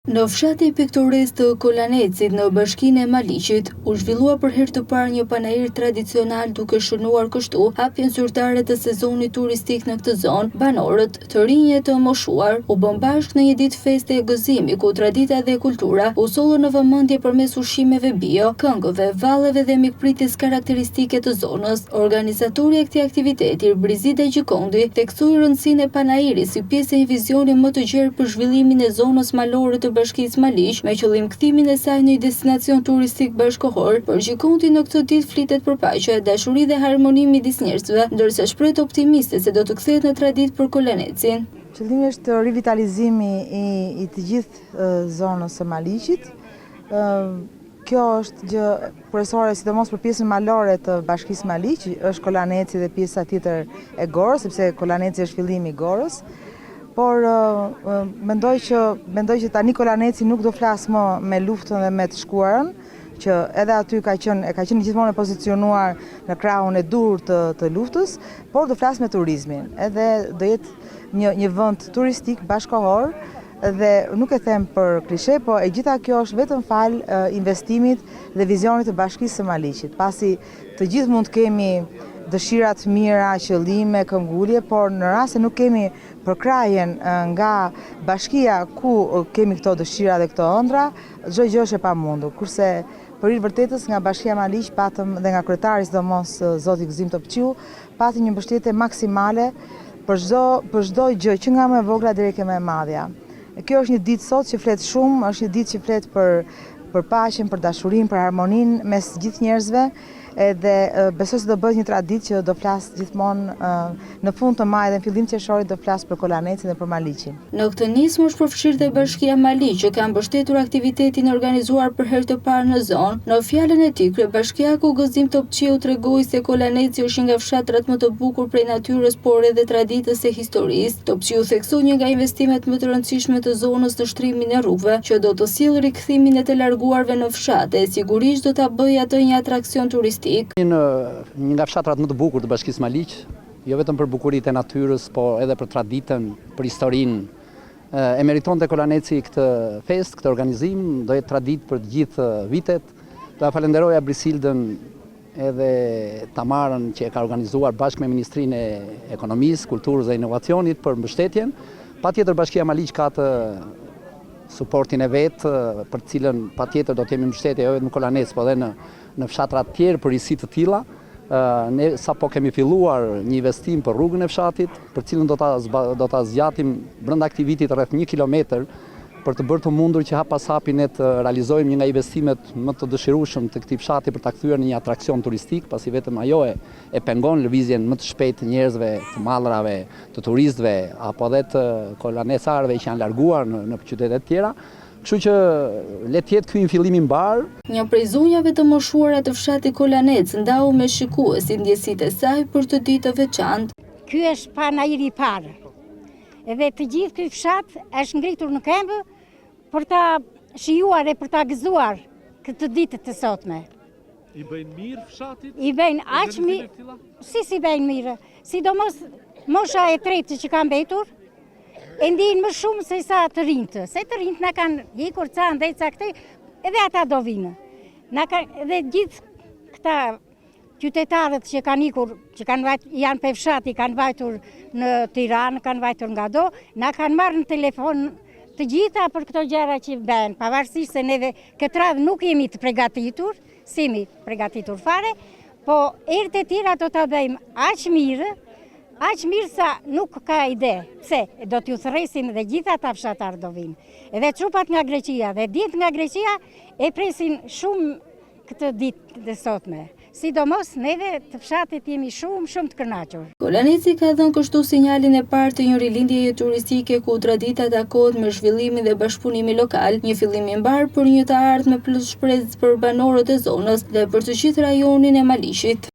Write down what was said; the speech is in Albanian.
Në fshati piktores të Kolanecit në bashkinë e Maliqit, u zhvillua për herë të parë një panair tradicional duke shënuar kështu hapjen zyrtare të sezonit turistik në këtë zonë. Banorët, të rinj e të moshuar, u bën bashkë në një ditë feste e gëzimi ku tradita dhe kultura u sollën në vëmendje përmes ushqimeve bio, këngëve, valleve dhe mikpritjes karakteristike të zonës. Organizatori i këtij aktiviteti, Brizida Gjikondi, theksoi rëndësinë e panairit si pjesë e një vizioni më të gjerë për zhvillimin e zonës malore të Bashkisë Maliq, me qëllim kthimin e saj në një destinacion turistik bashkëkohor. Për Gjikondi në këtë ditë flitet për paqe, dashuri dhe harmoni midis njerëzve, ndërsa shpreh optimiste se do të kthehet në traditë për Kolanecin. Qëllimi është rivitalizimi i të gjithë zonës së Maliqit. Kjo është gjë kryesore, sidomos për pjesën malore të Bashkisë Maliq, është Kolaneci dhe pjesa tjetër e Gorës, sepse Kolaneci është fillimi i Gorës. Por mendoj që tani Kolaneci nuk do flas më me luftën dhe me të shkuarën, që edhe aty ka qenë gjithmonë e pozicionuar në krahun e dur të luftës, por do flas me turizmin. Edhe do jetë një vend turistik bashkëkohor, dhe nuk e them për klishe, po e gjitha kjo është vetëm fal investimit dhe vizionit të Bashkisë së Maliqit. Pasi të gjithë mund të kemi dëshirat mira, qëllime, këmbgulje, por në rast se nuk kemi përkrajen nga bashkia ku kemi këto dëshira dhe këto ëndra, çdo gjë është e pamundur. Kurse për hir vërtetës nga Bashkia Maliq patëm dhe nga kryetari sidomos zoti Gëzim Topçiu, patëm një mbështetje maksimale për çdo gjë, që nga më e vogla deri ke më e madhja. Kjo është një ditë sot që flet shumë, është një ditë që flet për paqen, për dashurinë, për harmoninë mes gjithë njerëzve. Edhe besoj se do bëhet një traditë që do flas gjithmonë në fund të majit dhe në fillim të qershorit do flas për Kolanecin dhe për Maliqin. Në këtë nismë është përfshirë dhe Bashkia Maliq, që ka mbështetur aktivitetin organizuar për herë të parë në zonë. Në fjalën e tij, kryebashkiaku Gëzim Topçiu tregoi se Kolaneci është nga fshatrat më të bukur prej natyrës, por edhe traditës e historisë. Topçiu theksoi një nga investimet më të rëndësishme të zonës në shtrimin e rrugëve, që do të sjellë rikthimin e të larguarve në fshate, sigurisht do ta bëjë atë një atraksion turistik. Një nga fshatrat më të bukur të Bashkisë Maliq, jo vetëm për bukuritë e natyrës, por edhe për traditën, për historinë. E meritonte Kolaneci këtë fest, këtë organizim, do jetë traditë për të gjithë vitet. Do ja falenderoja Brisildën edhe Tamarën që e ka organizuar bashkë me Ministrinë e Ekonomisë, Kulturës dhe Inovacionit për mbështetjen. Patjetër Bashkia Maliq ka të suportin e vetë, për cilën patjetër do të jemi mbështetje jo vetëm në Kolanec, por edhe në fshatrat tjerë për isi të tilla. Ne sapo kemi filluar një investim për rrugën e fshatit, për cilën do ta zgjatim brenda këtij viti rreth 1 kilometër, për të bërë të mundur që hap pas hapi ne të realizojmë një nga investimet më të dëshirueshëm të këtij fshati për ta kthyer në një atraksion turistik, pasi vetëm ajo e pengon lëvizjen më të shpejtë të njerëzve, të mallrave, të turistëve, apo edhe të kolanecarëve që janë larguar në qytete të tjera. Kështu që le të jetë ky një fillim i mbar. Një prej zonjave të moshuara të fshatit Kolanec ndau me shikuesi ndjesitë e saj për të ditë të veçantë. Ky është panairi i parë. Edhe të gjithë ky fshat është ngritur në këmbë për ta shijuar e për ta gëzuar këtë ditë të sotme. I bëjnë mirë fshatit? I bëjnë aq mirë. Si bëjnë mirë. Sidomos mosha e tretë që ka mbetur, e ndijnë më shumë se sa të rinjtë. Se të rinjtë na kanë ikur ca ndeca këtej, edhe ata do vinë. Edhe gjithë këta qytetarët që kanë ikur, që janë pe fshati, kanë vajtur në Tiranë, kanë vajtur nga do, na kanë marrë në telefon të gjitha për këto gjëra që bëhen, pavarësisht se neve këtë radhë nuk jemi të përgatitur, simi përgatitur fare, po herët e tjera do ta bëjmë aq mirë sa nuk ka ide. Pse do t'ju thërresim dhe gjitha ata fshatarë do vinë. Edhe trupat nga Greqia dhe ditë nga Greqia e presin shumë këtë ditë të sotme. Sidomos neve të fshatit jemi shumë të kënaqur. Kolaneci ka dhënë kështu sinjalin e parë të një rilindjeje turistike ku tradita takohet me zhvillimin dhe bashkëpunimin lokal, një fillim i mbar për një të ardhme plus shpresë për banorët e zonës dhe për të gjithë rajonin e Maliqit.